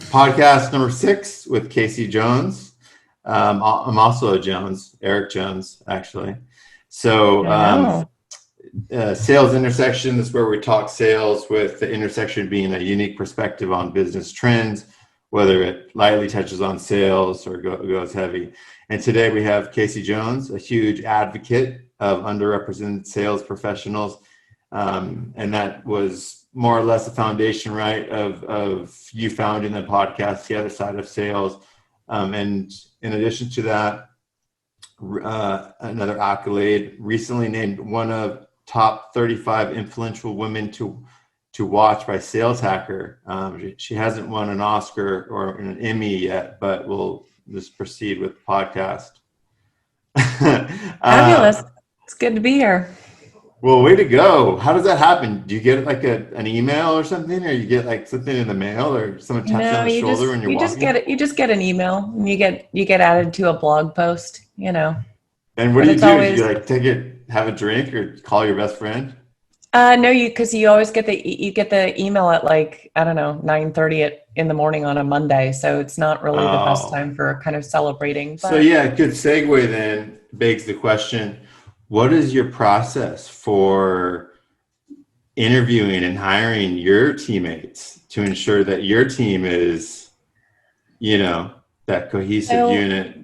Podcast number 6 with Kasey Jones. I'm also a Jones, Eric Jones, actually. So Sales Intersection is where we talk sales with the intersection being a unique perspective on business trends, whether it lightly touches on sales or goes heavy. And today we have Kasey Jones, a huge advocate of underrepresented sales professionals. And that was more or less the foundation, right, of you founding the podcast, The Other Side of Sales. And in addition to that, another accolade, recently named one of top 35 influential women to watch by Sales Hacker. She hasn't won an Oscar or an Emmy yet, but we'll just proceed with the podcast. Fabulous. It's good to be here. Well, way to go. How does that happen? Do you get like an email or something, or you get like something in the mail, or someone taps you on the shoulder when you're walking? You just get an email and you get added to a blog post, And what do you do? Do you like take it, have a drink, or call your best friend? No, because you always get the email at like, I don't know, 9:30 in the morning on a Monday. So it's not really the best time for kind of celebrating. But... So yeah, good segue then begs the question, what is your process for interviewing and hiring your teammates to ensure that your team is, that cohesive unit?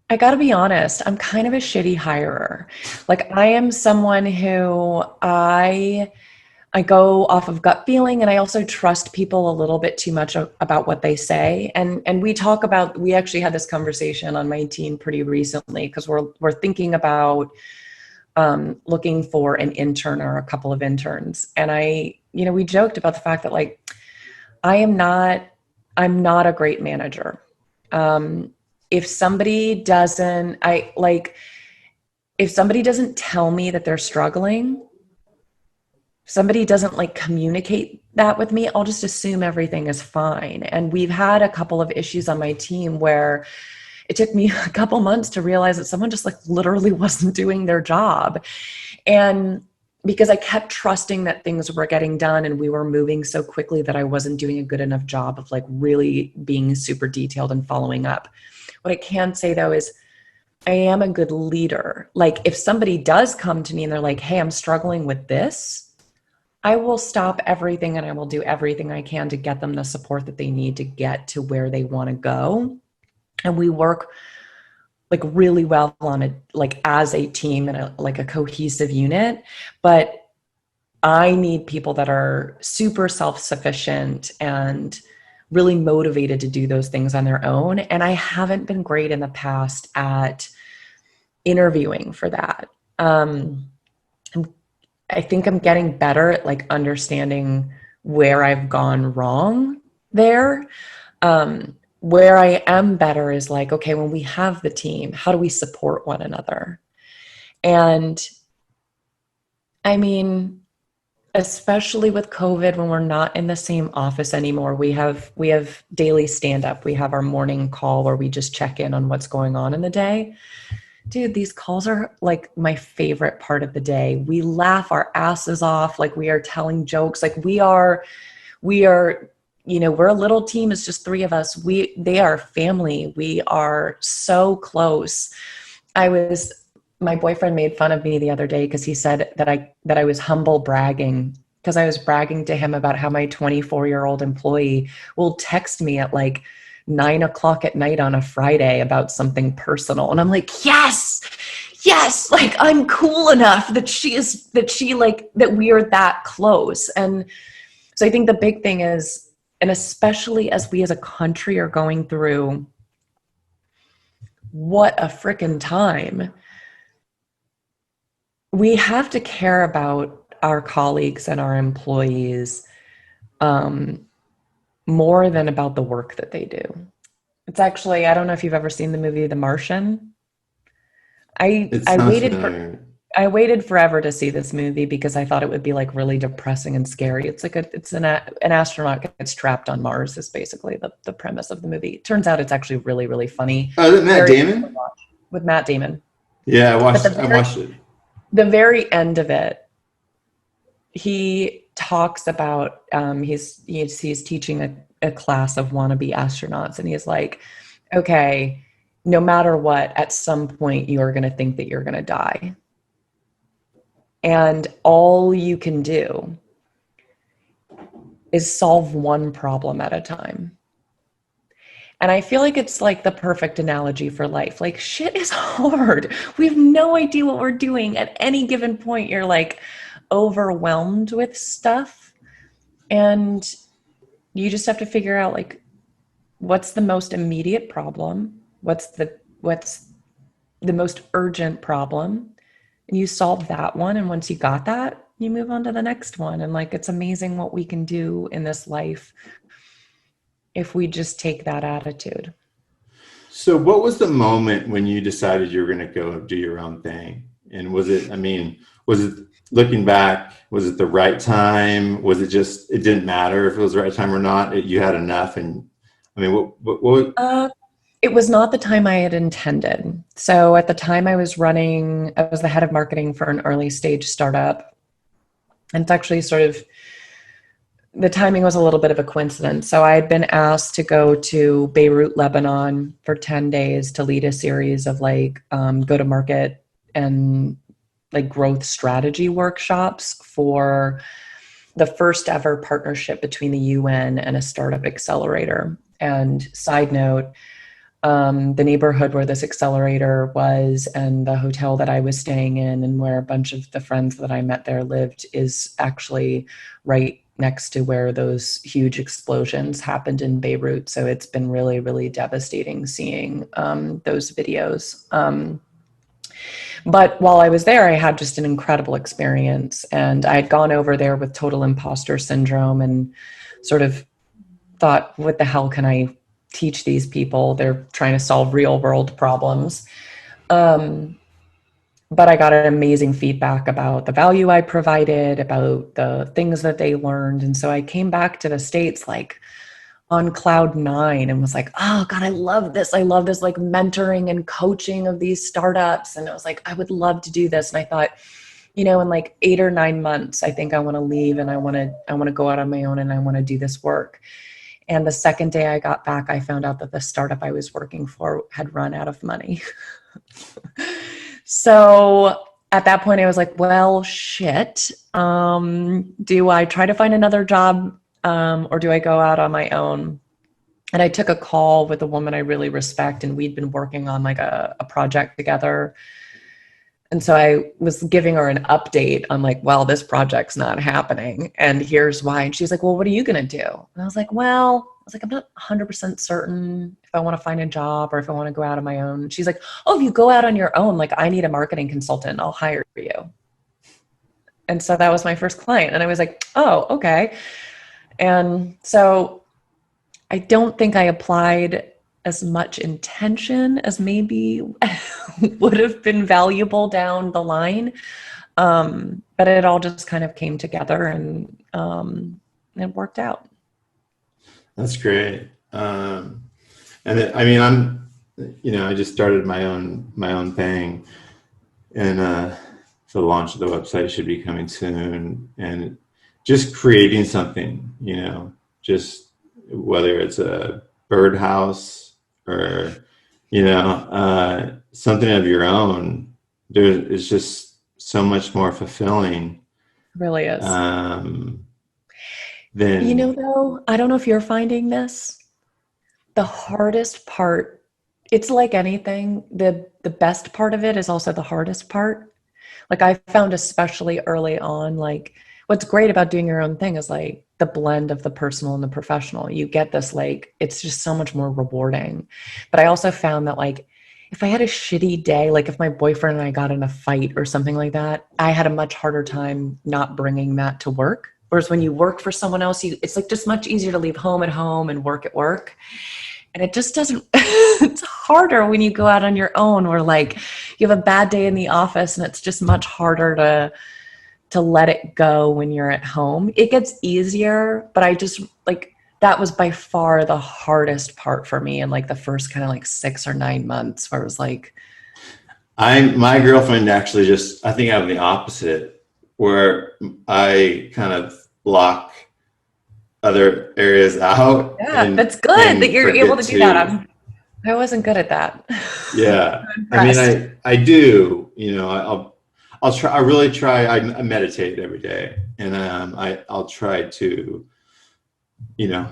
I got to be honest, I'm kind of a shitty hirer. Like I am someone who I go off of gut feeling, and I also trust people a little bit too much about what they say. And we actually had this conversation on my team pretty recently because we're thinking about looking for an intern or a couple of interns. And we joked about the fact that like, I'm not a great manager. If somebody doesn't tell me that they're struggling, if somebody doesn't like communicate that with me, I'll just assume everything is fine. And we've had a couple of issues on my team where it took me a couple months to realize that someone just like literally wasn't doing their job. And because I kept trusting that things were getting done and we were moving so quickly that I wasn't doing a good enough job of like really being super detailed and following up. What I can say though is I am a good leader. Like if somebody does come to me and they're like, hey, I'm struggling with this, I will stop everything and I will do everything I can to get them the support that they need to get to where they want to go. And we work like really well on it, like as a team and a cohesive unit. But I need people that are super self-sufficient and really motivated to do those things on their own. And I haven't been great in the past at interviewing for that. I think I'm getting better at like understanding where I've gone wrong there. Where I am better is like, okay, when we have the team, how do we support one another? And I mean, especially with COVID, when we're not in the same office anymore, we have daily stand-up. We have our morning call where we just check in on what's going on in the day. Dude, these calls are like my favorite part of the day. We laugh our asses off. Like we are telling jokes. Like we are, we're a little team. It's just 3 of us. They are family. We are so close. My boyfriend made fun of me the other day because he said that I was humble bragging because I was bragging to him about how my 24-year-old employee will text me at like 9:00 at night on a Friday about something personal. And I'm like, yes, like I'm cool enough that that we are that close. And so I think the big thing is, and especially as we as a country are going through what a frickin' time, we have to care about our colleagues and our employees more than about the work that they do. It's actually, I don't know if you've ever seen the movie The Martian. I waited forever to see this movie because I thought it would be like really depressing and scary. It's like an astronaut gets trapped on Mars is basically the premise of the movie. It turns out it's actually really, really funny. Oh, is it Matt Damon? With Matt Damon. Yeah, I watched it. The very end of it, he talks about he's teaching a class of wannabe astronauts, and he's like, okay, no matter what, at some point you're going to think that you're going to die. And all you can do is solve one problem at a time. And I feel like it's like the perfect analogy for life. Like, shit is hard. We have no idea what we're doing. At any given point, you're like overwhelmed with stuff. And you just have to figure out like what's the most immediate problem? What's the most urgent problem? And you solve that one. And once you got that, you move on to the next one. And like, it's amazing what we can do in this life if we just take that attitude. So what was the moment when you decided you were going to go do your own thing? And was it, I mean, was it looking back, was it the right time? Was it just, it didn't matter if it was the right time or not? You had enough. And I mean, what It was not the time I had intended. So at the time I was the head of marketing for an early stage startup. And it's actually sort of, the timing was a little bit of a coincidence. So I had been asked to go to Beirut, Lebanon for 10 days to lead a series of like go to market and like growth strategy workshops for the first ever partnership between the UN and a startup accelerator. And side note, the neighborhood where this accelerator was and the hotel that I was staying in and where a bunch of the friends that I met there lived is actually right next to where those huge explosions happened in Beirut. So it's been really, really devastating seeing those videos. But while I was there, I had just an incredible experience. And I had gone over there with total imposter syndrome and sort of thought, what the hell can I teach these people? They're trying to solve real world problems. But I got an amazing feedback about the value I provided, about the things that they learned. And so I came back to the States like on cloud nine and was like, oh God, I love this. I love this like mentoring and coaching of these startups. And I was like, I would love to do this. And I thought, in like 8 or 9 months, I think I want to leave and I want to go out on my own and I want to do this work. And the second day I got back, I found out that the startup I was working for had run out of money. So at that point I was like, well, shit. Do I try to find another job or do I go out on my own? And I took a call with a woman I really respect, and we'd been working on like a project together. And so I was giving her an update on like, well, this project's not happening and here's why. And she's like, well, what are you going to do? And I was like, I'm not 100% certain if I want to find a job or if I want to go out on my own. She's like, oh, if you go out on your own, like I need a marketing consultant, I'll hire you. And so that was my first client. And I was like, oh, okay. And so I don't think I applied as much intention as maybe would have been valuable down the line. But it all just kind of came together and it worked out. That's great. I mean, I just started my own thing, and the launch of the website should be coming soon. And just creating something, just whether it's a birdhouse or something of your own, it's just so much more fulfilling. It really is. Then though, I don't know if you're finding this. The hardest part, it's like anything, the best part of it is also the hardest part. Like I found especially early on, like what's great about doing your own thing is like the blend of the personal and the professional. You get this, like, it's just so much more rewarding. But I also found that like, if I had a shitty day, like if my boyfriend and I got in a fight or something like that, I had a much harder time not bringing that to work. Whereas when you work for someone else, it's like just much easier to leave home at home and work at work. And it just doesn't, it's harder when you go out on your own, where like you have a bad day in the office and it's just much harder to let it go when you're at home. It gets easier, but I just like, that was by far the hardest part for me in like the first kind of like 6 or 9 months, where it was like. My girlfriend actually I think I'm the opposite, where I kind of block other areas out Yeah, and that's good that you're able forget to do that. to. I wasn't good at that. Yeah, I'm I mean, impressed. I do. You know, I'll try. I really try. I meditate every day, and I'll try to, you know,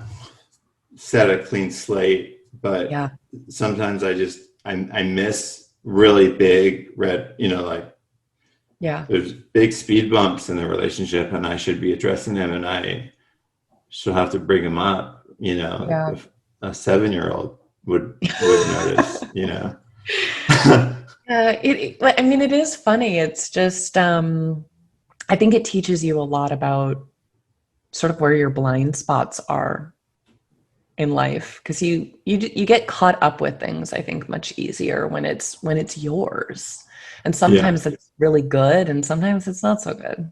set a clean slate. But Yeah, sometimes I miss really big red. You know, like yeah, there's big speed bumps in the relationship, and I should be addressing them, and I she'll have to bring them up. You know, yeah. if a 7-year-old would notice. You know. I mean, it is funny. It's just, I think it teaches you a lot about sort of where your blind spots are in life, because you get caught up with things, I think, much easier when it's yours. And Yeah. sometimes it's really good and sometimes it's not so good.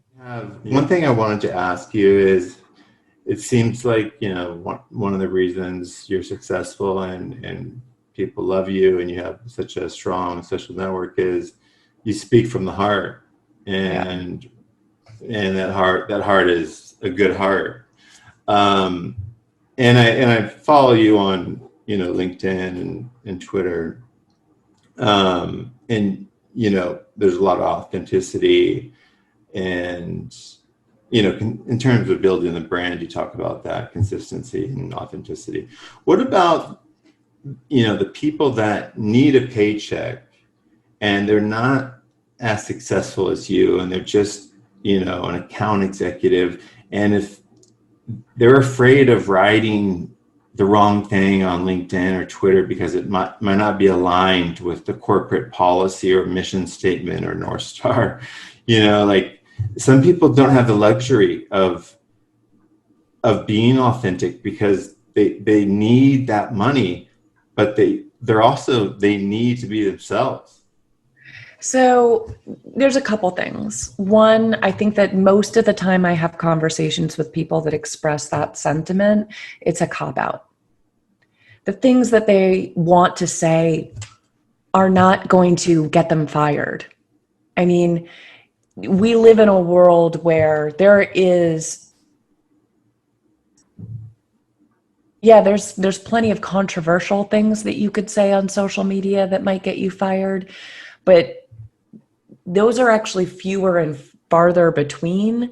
One thing I wanted to ask you is, it seems like, you know, one of the reasons you're successful and people love you and you have such a strong social network is you speak from the heart, Yeah. and that heart is a good heart. Um, and I follow you on, you know, LinkedIn and Twitter, and you know, there's a lot of authenticity, and you know, in terms of building the brand, you talk about that consistency and authenticity. What about, you know, the people that need a paycheck and they're not as successful as you, and they're just, you know, an account executive, and if they're afraid of writing the wrong thing on LinkedIn or Twitter because it might not be aligned with the corporate policy or mission statement or North Star, you know, like some people don't have the luxury of being authentic because they need that money, but they need to be themselves. So there's a couple things. One, I think that most of the time I have conversations with people that express that sentiment, it's a cop out. The things that they want to say are not going to get them fired. I mean, we live in a world where there is, yeah, there's plenty of controversial things that you could say on social media that might get you fired, but those are actually fewer and farther between.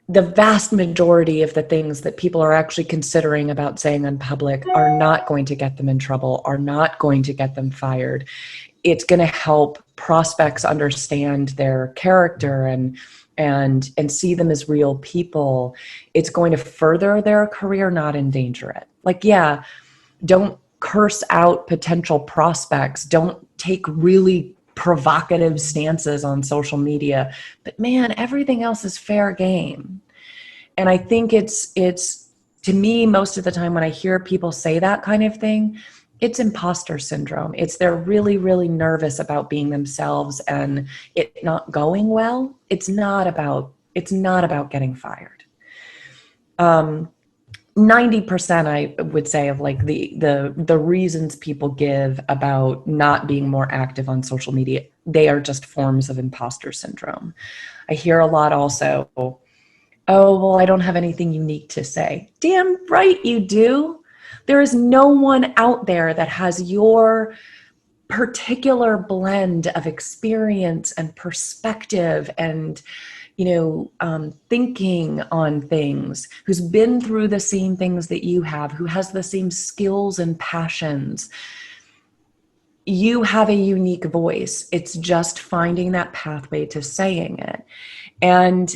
The vast majority of the things that people are actually considering about saying in public are not going to get them in trouble, are not going to get them fired. It's going to help prospects understand their character and see them as real people. It's going to further their career, not endanger it. Like, yeah, don't curse out potential prospects. Don't take really provocative stances on social media. But man, everything else is fair game. And I think it's to me, most of the time when I hear people say that kind of thing, it's imposter syndrome. It's they're really, really nervous about being themselves and it not going well. It's not about getting fired. 90% I would say of like the reasons people give about not being more active on social media, they are just forms of imposter syndrome. I hear a lot also, oh, well, I don't have anything unique to say. Damn right you do. There is no one out there that has your particular blend of experience and perspective and thinking on things, who's been through the same things that you have, who has the same skills and passions. You have a unique voice. It's just finding that pathway to saying it. And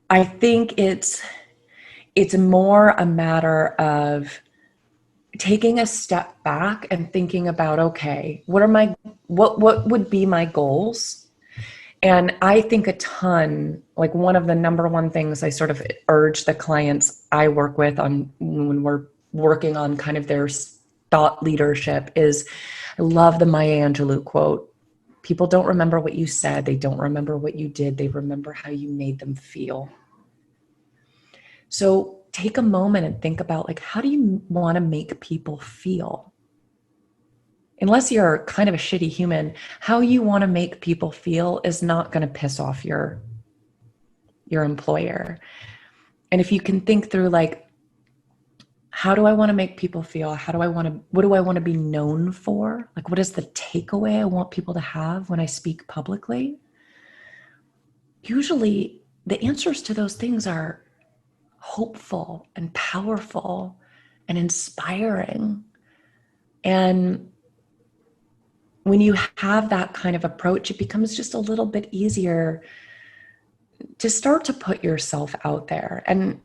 I think it's more a matter of taking a step back and thinking about, okay, what would be my goals? And I think a ton, like one of the number one things I sort of urge the clients I work with on when we're working on kind of their thought leadership is, I love the Maya Angelou quote. People don't remember what you said. They don't remember what you did. They remember how you made them feel. So take a moment and think about, like, how do you want to make people feel? Unless you're kind of a shitty human, how you want to make people feel is not going to piss off your employer. And if you can think through like, how do I want to make people feel? What do I want to be known for? Like, what is the takeaway I want people to have when I speak publicly? Usually the answers to those things are hopeful and powerful and inspiring. And when you have that kind of approach, it becomes just a little bit easier to start to put yourself out there. And,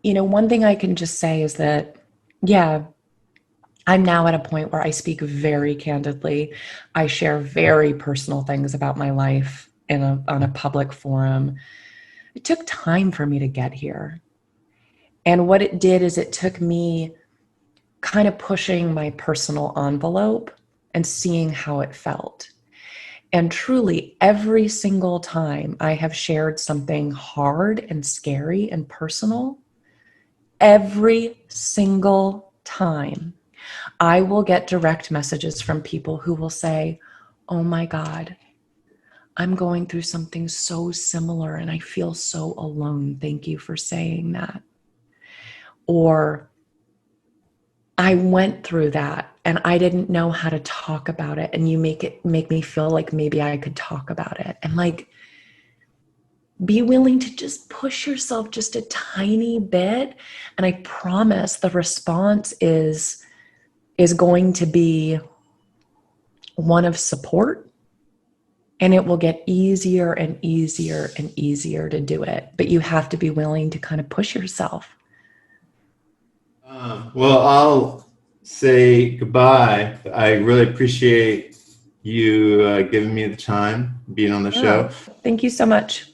you know, one thing I can just say is that, yeah, I'm now at a point where I speak very candidly. I share very personal things about my life on a public forum. It took time for me to get here. And what it did is it took me kind of pushing my personal envelope and seeing how it felt. And truly, every single time I have shared something hard and scary and personal, every single time, I will get direct messages from people who will say, oh my God, I'm going through something so similar and I feel so alone. Thank you for saying that. Or I went through that and I didn't know how to talk about it. And you make me feel like maybe I could talk about it. And like, be willing to just push yourself just a tiny bit. And I promise the response is going to be one of support. And it will get easier and easier and easier to do it. But you have to be willing to kind of push yourself. Well, I'll say goodbye. I really appreciate you giving me the time, being on the show. Thank you so much.